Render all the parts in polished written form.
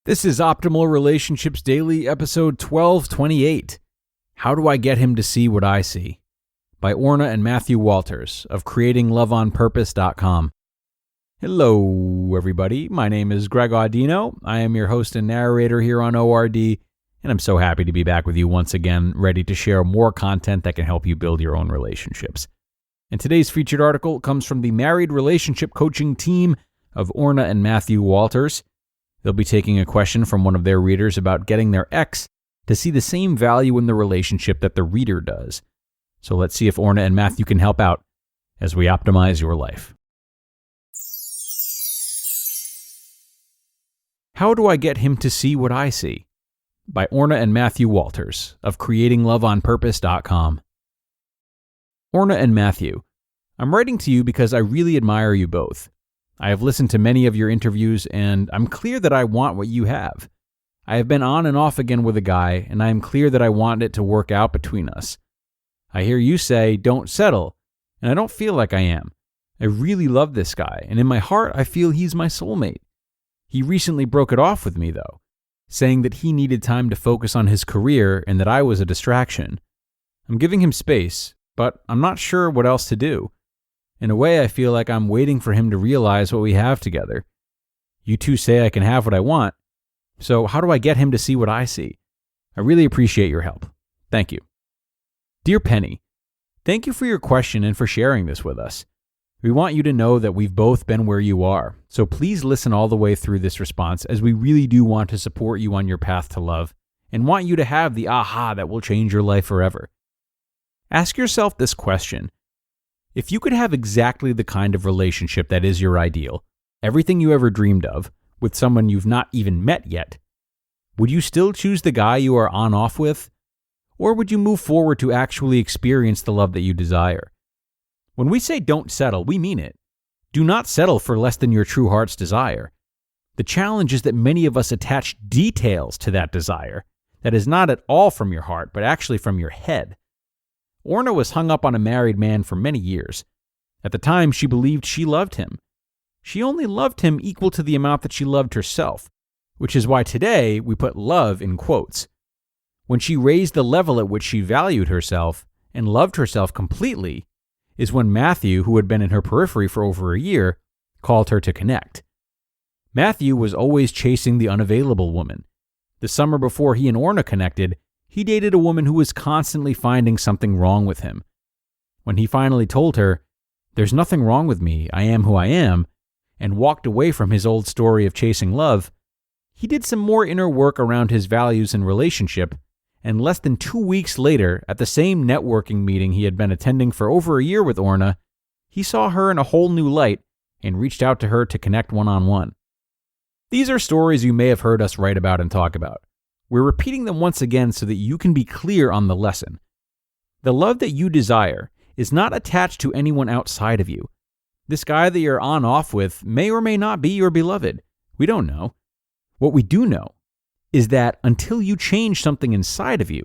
This is Optimal Relationships Daily, episode 1228. How do I get him to see what I see? By Orna and Matthew of creatingloveonpurpose.com. Hello, everybody. My name is Greg Audino. I am your host and narrator here on ORD, and I'm so happy to be back with you once again, ready to share more content that can help you build your own relationships. And today's featured article comes from the married relationship coaching team of Orna and Matthew Walters. They'll be taking a question from one of their readers about getting their ex to see the same value in the relationship that the reader does. So let's see if Orna and Matthew can help out as we optimize your life. How do I get him to see what I see? By Orna and Matthew Walters of creatingloveonpurpose.com. Orna and Matthew, I'm writing to you because I really admire you both. I have listened to many of your interviews, and I'm clear that I want what you have. I have been on and off again with a guy, and I am clear that I want it to work out between us. I hear you say, don't settle, and I don't feel like I am. I really love this guy, and in my heart, I feel he's my soulmate. He recently broke it off with me, though, saying that he needed time to focus on his career and that I was a distraction. I'm giving him space, but I'm not sure what else to do. In a way, I feel like I'm waiting for him to realize what we have together. You two say I can have what I want, so how do I get him to see what I see? I really appreciate your help. Thank you. Dear Penny, thank you for your question and for sharing this with us. We want you to know that we've both been where you are, so please listen all the way through this response, as we really do want to support you on your path to love and want you to have the aha that will change your life forever. Ask yourself this question. If you could have exactly the kind of relationship that is your ideal, everything you ever dreamed of, with someone you've not even met yet, would you still choose the guy you are on-off with? Or would you move forward to actually experience the love that you desire? When we say don't settle, we mean it. Do not settle for less than your true heart's desire. The challenge is that many of us attach details to that desire that is not at all from your heart, but actually from your head. Orna was hung up on a married man for many years. At the time, she believed she loved him. She only loved him equal to the amount that she loved herself, which is why today we put love in quotes. When she raised the level at which she valued herself and loved herself completely, is when Mathew, who had been in her periphery for over a year, called her to connect. Mathew was always chasing the unavailable woman. The summer before he and Orna connected, he dated a woman who was constantly finding something wrong with him. When he finally told her, "There's nothing wrong with me, I am who I am," and walked away from his old story of chasing love, he did some more inner work around his values and relationship, and less than 2 weeks later, at the same networking meeting he had been attending for over a year with Orna, he saw her in a whole new light and reached out to her to connect one-on-one. These are stories you may have heard us write about and talk about. We're repeating them once again so that you can be clear on the lesson. The love that you desire is not attached to anyone outside of you. This guy that you're on-off with may or may not be your beloved. We don't know. What we do know is that until you change something inside of you,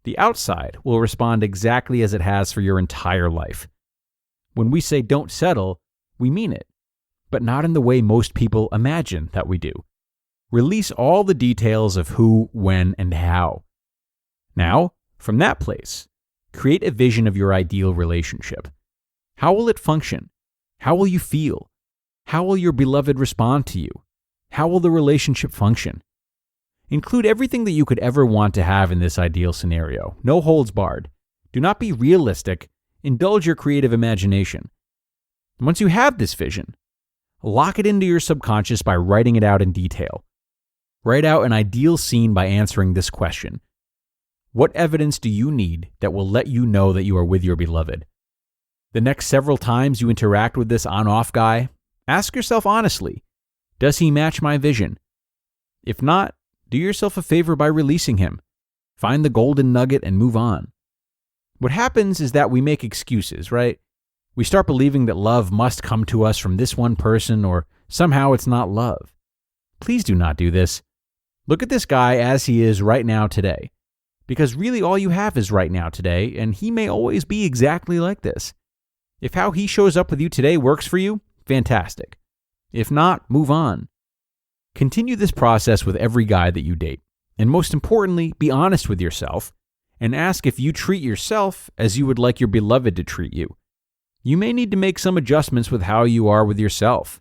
the outside will respond exactly as it has for your entire life. When we say don't settle, we mean it, but not in the way most people imagine that we do. Release all the details of who, when, and how. Now, from that place, create a vision of your ideal relationship. How will it function? How will you feel? How will your beloved respond to you? How will the relationship function? Include everything that you could ever want to have in this ideal scenario. No holds barred. Do not be realistic. Indulge your creative imagination. Once you have this vision, lock it into your subconscious by writing it out in detail. Write out an ideal scene by answering this question. What evidence do you need that will let you know that you are with your beloved? The next several times you interact with this on-off guy, ask yourself honestly, does he match my vision? If not, do yourself a favor by releasing him. Find the golden nugget and move on. What happens is that we make excuses, right? We start believing that love must come to us from this one person, or somehow it's not love. Please do not do this. Look at this guy as he is right now today, because really all you have is right now today, and he may always be exactly like this. If how he shows up with you today works for you, fantastic. If not, move on. Continue this process with every guy that you date. And most importantly, be honest with yourself and ask if you treat yourself as you would like your beloved to treat you. You may need to make some adjustments with how you are with yourself.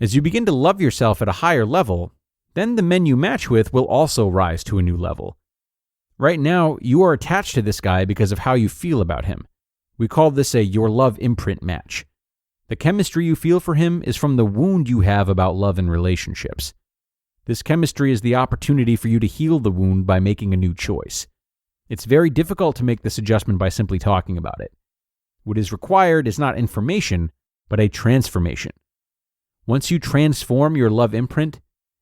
As you begin to love yourself at a higher level, then the men you match with will also rise to a new level. Right now, you are attached to this guy because of how you feel about him. We call this a Your Love Imprint match. The chemistry you feel for him is from the wound you have about love and relationships. This chemistry is the opportunity for you to heal the wound by making a new choice. It's very difficult to make this adjustment by simply talking about it. What is required is not information, but a transformation. Once you transform your love imprint,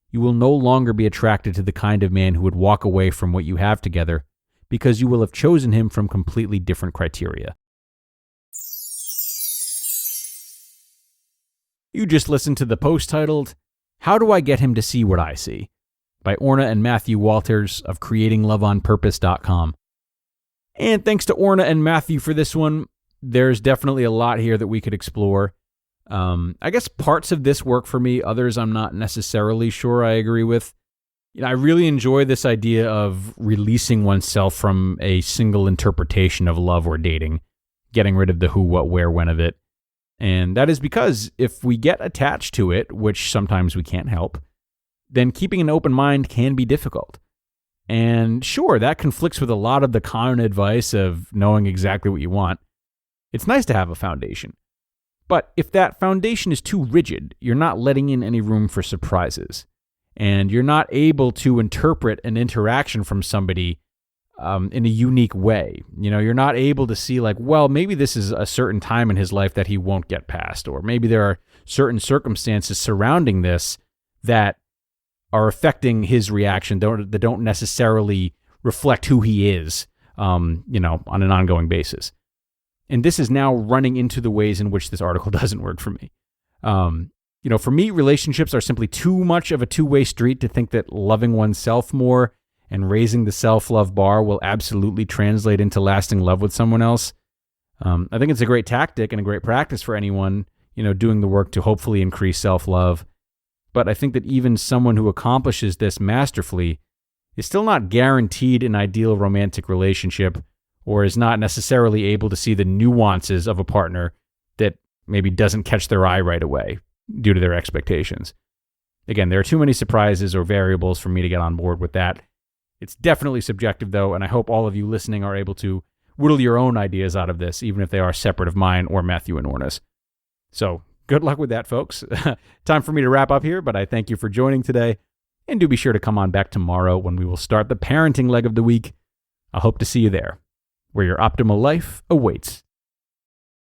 you will no longer be attracted to the kind of man who would walk away from what you have together because you will have chosen him from completely different criteria. You just listened to the post titled, "How Do I Get Him to See What I See?" by Orna and Matthew Walters of creatingloveonpurpose.com. And thanks to Orna and Matthew for this one. There's definitely a lot here that we could explore. I guess parts of this work for me, others I'm not necessarily sure I agree with. I really enjoy this idea of releasing oneself from a single interpretation of love or dating, getting rid of the who, what, where, when of it. And that is because if we get attached to it, which sometimes we can't help, then keeping an open mind can be difficult. And sure, that conflicts with a lot of the common advice of knowing exactly what you want. It's nice to have a foundation. But if that foundation is too rigid, you're not letting in any room for surprises. And you're not able to interpret an interaction from somebody in a unique way. You're not able to see maybe this is a certain time in his life that he won't get past, or maybe there are certain circumstances surrounding this that are affecting his reaction that don't necessarily reflect who he is, on an ongoing basis. And this is now running into the ways in which this article doesn't work for me. For me, relationships are simply too much of a two-way street to think that loving oneself more and raising the self-love bar will absolutely translate into lasting love with someone else. I think it's a great tactic and a great practice for anyone, doing the work to hopefully increase self-love. But I think that even someone who accomplishes this masterfully is still not guaranteed an ideal romantic relationship, or is not necessarily able to see the nuances of a partner that maybe doesn't catch their eye right away due to their expectations. Again, there are too many surprises or variables for me to get on board with that. It's definitely subjective, though, and I hope all of you listening are able to whittle your own ideas out of this, even if they are separate of mine or Mathew and Orna's. So, good luck with that, folks. Time for me to wrap up here, but I thank you for joining today, and do be sure to come on back tomorrow when we will start the parenting leg of the week. I hope to see you there, where your optimal life awaits.